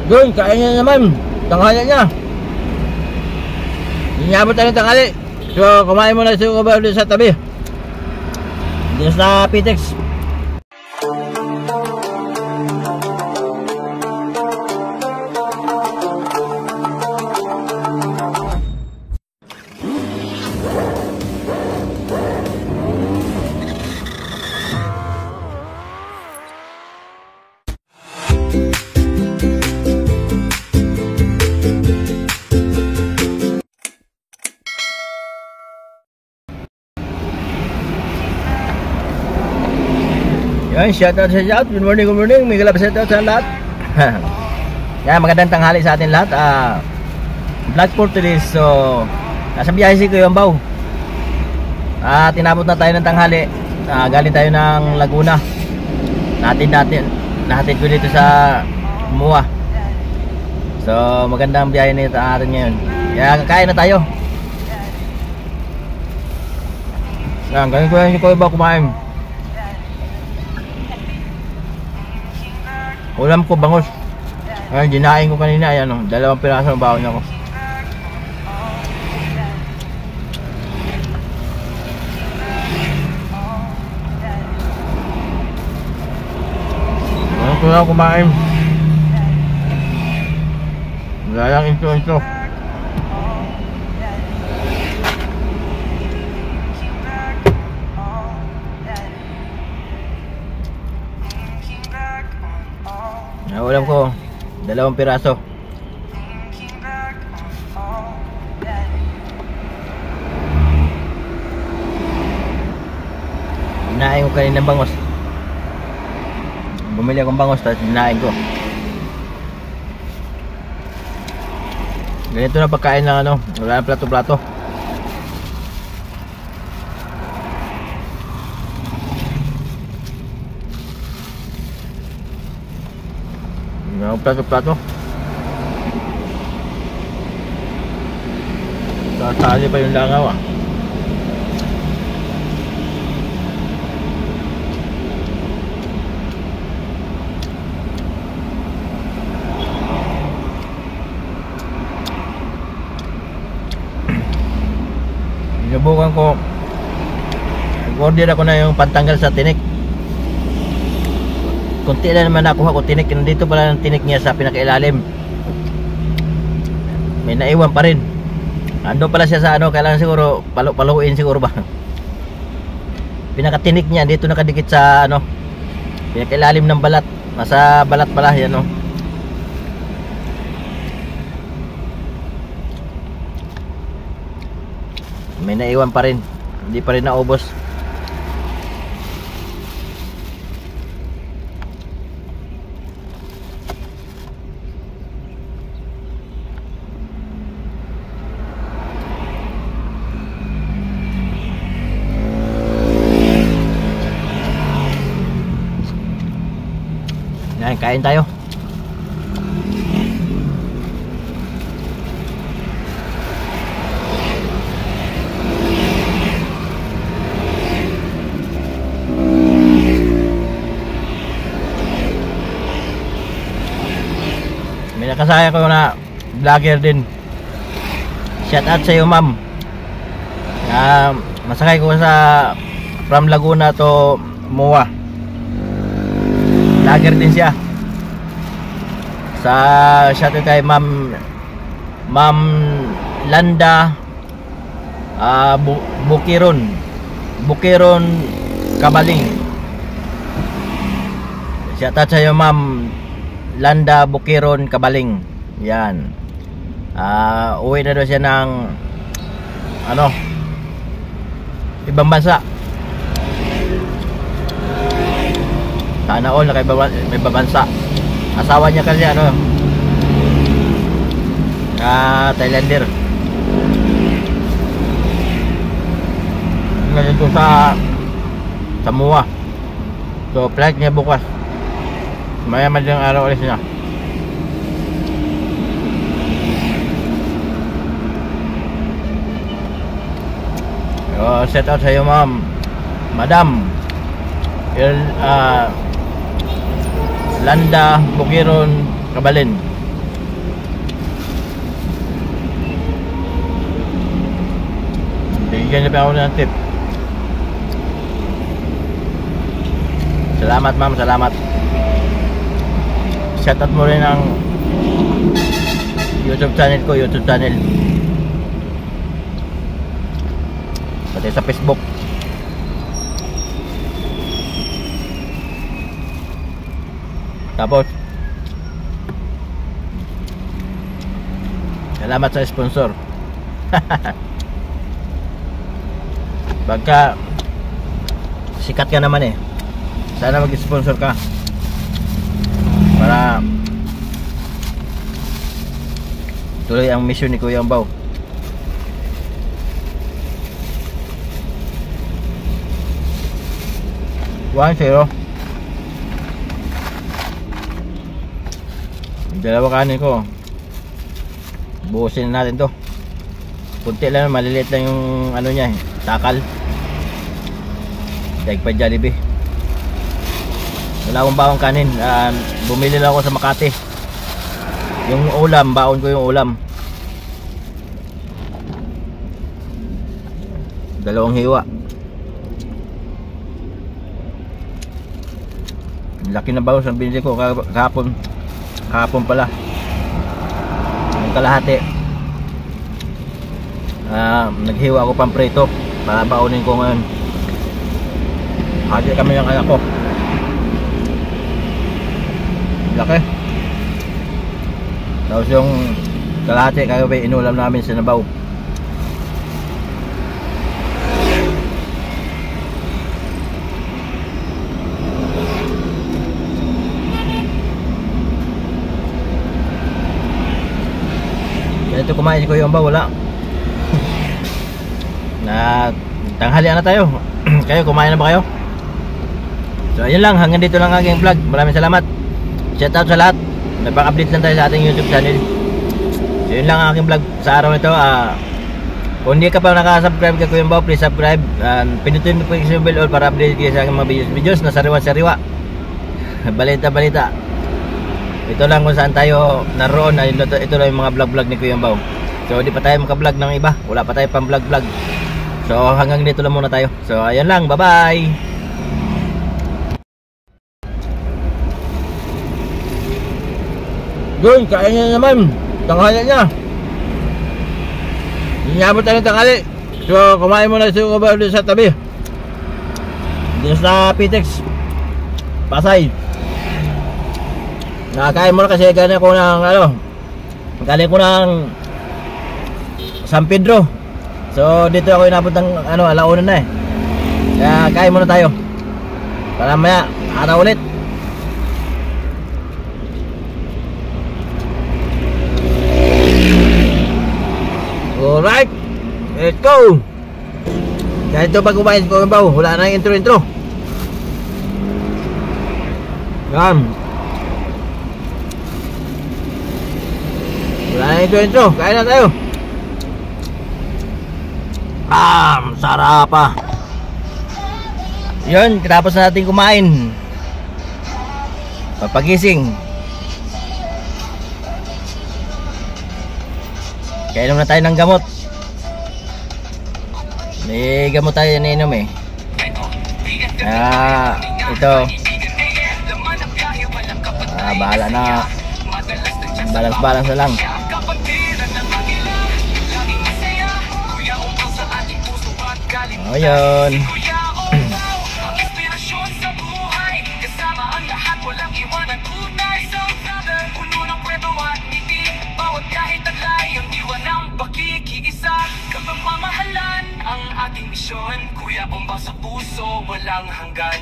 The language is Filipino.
Doon, kain niya naman. Tanghali niya. Inyabot tayo ng tanghali. So, kumain muna si Uber sa tabi. Dito sa Pitex. Yan, shoutout sa shout. Good morning, good morning. May galap shoutout sa lahat. Yan, magandang tanghali sa atin lahat. Vlog for today. So, nasa biyahe si Kuya Ambaw. Tinabot na tayo ng tanghali. Galing tayo ng Laguna. Nahatid ko dito sa Mua. So, magandang biyahe nito atin ngayon. Kaya kakain na tayo. Yan, ganyan ko yan si Kuya Ambaw kumain. Ulam ko bangus. Ayun, dinain ko kanina. Ayan, 2 piraso ng baon ako. Ayun ko lang kumain. Wala lang ito. Ulam ko 2 piraso. Dinain ko kanina ng bangos. Bumili akong bangos tapos dinain ko. Ganito na pagkain ng wala na plato-plato. Plato-plato. Sasali pa yung langaw Sinubukan ko. Nag-order ako na yung pantanggal sa tinik. Kunti lang naman nakuha ko tinik. Nandito pala ng tinik niya sa pinakailalim. May naiwan pa rin. Ando pala siya sa kailangan siguro paluin siguro ba. Pinakatinik niya dito nakadikit sa pinakailalim ng balat. Nasa balat pala yan May naiwan pa rin. Hindi pa rin naubos. Kain tayo. May nakasaya ko na vlogger din. Shout out sa iyo, ma'am. Masakay ko sa from Laguna to Mua. Vlogger din siya. Sa shout out kay Ma'am Landa Bukiron Kabaling. Shout out sa iyo, Ma'am Landa Bukiron Kabaling. Yan. Uwi na daw siya ng ibang bansa. Sana all na may babansa. Asawa niya kasi Thailander. Ngayon ito sa Mua. So flight niya bukas. Mayaman lang araw ulit niya. Set out sa iyo, ma'am. Madam Landa Bukiron Kabalin. Bigyan niya pa ako ng tip. Salamat ma'am, salamat. Shoutout mo rin ang YouTube channel ko, pati sa Facebook. Tapos salamat sa sponsor. Pagka sikat ka naman sana mag-sponsor ka para tuloy ang mission ni Kuya Ambaw. One zero. Dalawa kanin ko. Buusin natin to. Kunti lang, maliliit lang yung ano niya takal. Daig pa Jollibee. Wala akong bawang kanin. Bumili lang ako sa Makati. Yung ulam, baon ko yung ulam. Dalawang hiwa. Laki na bawas ang binili ko kahapon. Kahapon pala. Yung kalahati. Naghiwa ako pang prito para baunin ko ngayon. Hati kami ng anak ko. Laki. Tapos yung kalahati kagabi inulam namin sa Nabaw. Ito kumain si Kuya Ambaw, wala. Tanghalian na tayo. Kayo, kumain na ba kayo? So ayun lang, hanggang dito lang aking vlog. Maraming salamat. Shout out sa lahat. Nagpaka-update lang tayo sa ating YouTube channel. So yun lang ang aking vlog sa araw nito. Kung hindi ka pa nakasubscribe kay Kuya Ambaw, please subscribe. Pinutin mo po yung bell all para update kayo sa aking mga videos na sariwa-sariwa. Balita-balita. Ito lang kung saan tayo naroon. Ito lang yung mga vlog-vlog ni Kuya Ambaw. So di pa tayo maka-vlog ng iba. Wala pa tayo pang vlog-vlog. So hanggang dito lang muna tayo. So ayan lang, bye-bye. Doon, kain na naman. Tanghali na. Inyabot tayo ng tanghali. So kumain muna si Kuya Ambaw sa tabi. Dito sa Pitex Pasay. Nakakain muna kasi galing ko ng galing ko ng San Pedro. So dito ako inabot ng alauna na Kaya kain muna tayo para maya araw ulit. Alright, let's go. Ganito pag kumain si Kuya Ambaw, wala na yung intro. Yan. Wala na intro. Kain na tayo. Sarap pa. Yun, tapos na natin kumain. Papagising. Kainom na tayo ng gamot. May gamot tayo iniinom ito. Bahala na. Balance na lang. Ayun. Ang ating misyon, Kuya Ambaw sa puso, walang hanggan.